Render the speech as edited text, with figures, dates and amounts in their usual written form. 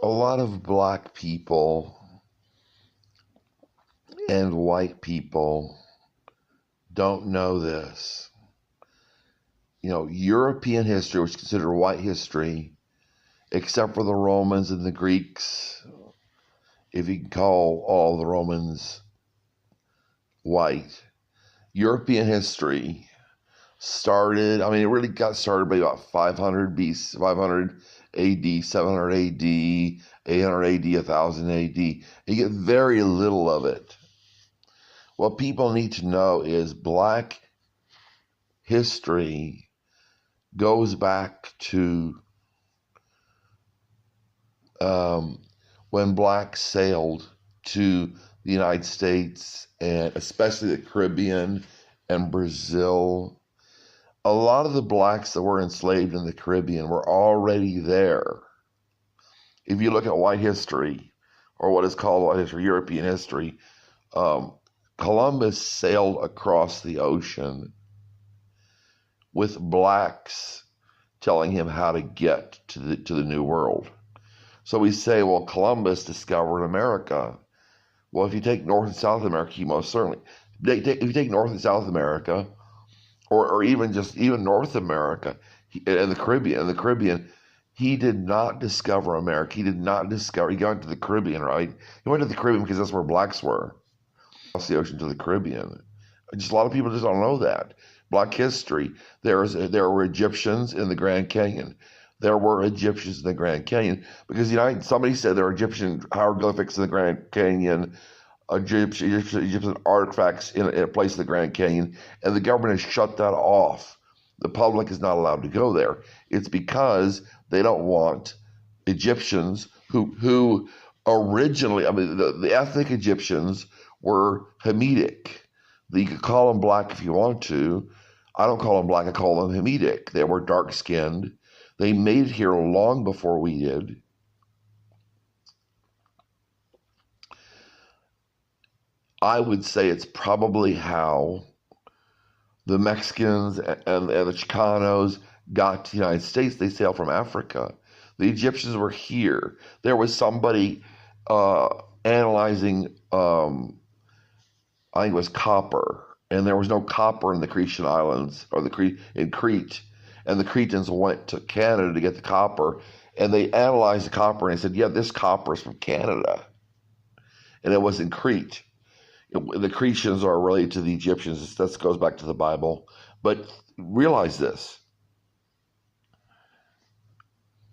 A lot of black people and white people don't know this. European history was considered white history, except for the Romans and the Greeks, if you can call all the Romans white. European history started, it really got started by about 500 BC, 500 AD, 700 AD, 800 AD, 1000 AD. You get very little of it. What people need to know is black history goes back to when blacks sailed to the United States, and especially the Caribbean and Brazil. A lot of the blacks that were enslaved in the Caribbean were already there. If you look at white history, or what is called white history, European history, Columbus sailed across the ocean with blacks telling him how to get to the New World. So we say, well, Columbus discovered America. Well, if you take North and South America, he most certainly. If you take North and South America, or even North America and the Caribbean, he did not discover America. He got into the Caribbean, right? He went to the Caribbean because that's where blacks were. Across the ocean to the Caribbean. Just a lot of people just don't know that. Black history. There were Egyptians in the Grand Canyon. There were Egyptians in the Grand Canyon because somebody said there were Egyptian hieroglyphics in the Grand Canyon, Egyptian artifacts in a place in the Grand Canyon, and the government has shut that off. The public is not allowed to go there. It's because they don't want Egyptians who originally, the ethnic Egyptians were Hamitic. You could call them black if you want to. I don't call them black, I call them Hamitic. They were dark-skinned. They made it here long before we did. I would say it's probably how the Mexicans and the Chicanos got to the United States. They sailed from Africa. The Egyptians were here. There was somebody analyzing, I think it was copper, and there was no copper in the Cretan Islands, or in Crete. And the Cretans went to Canada to get the copper, and they analyzed the copper, and they said, yeah, this copper is from Canada. And it was in Crete. The Cretans are related to the Egyptians. That goes back to the Bible. But realize this.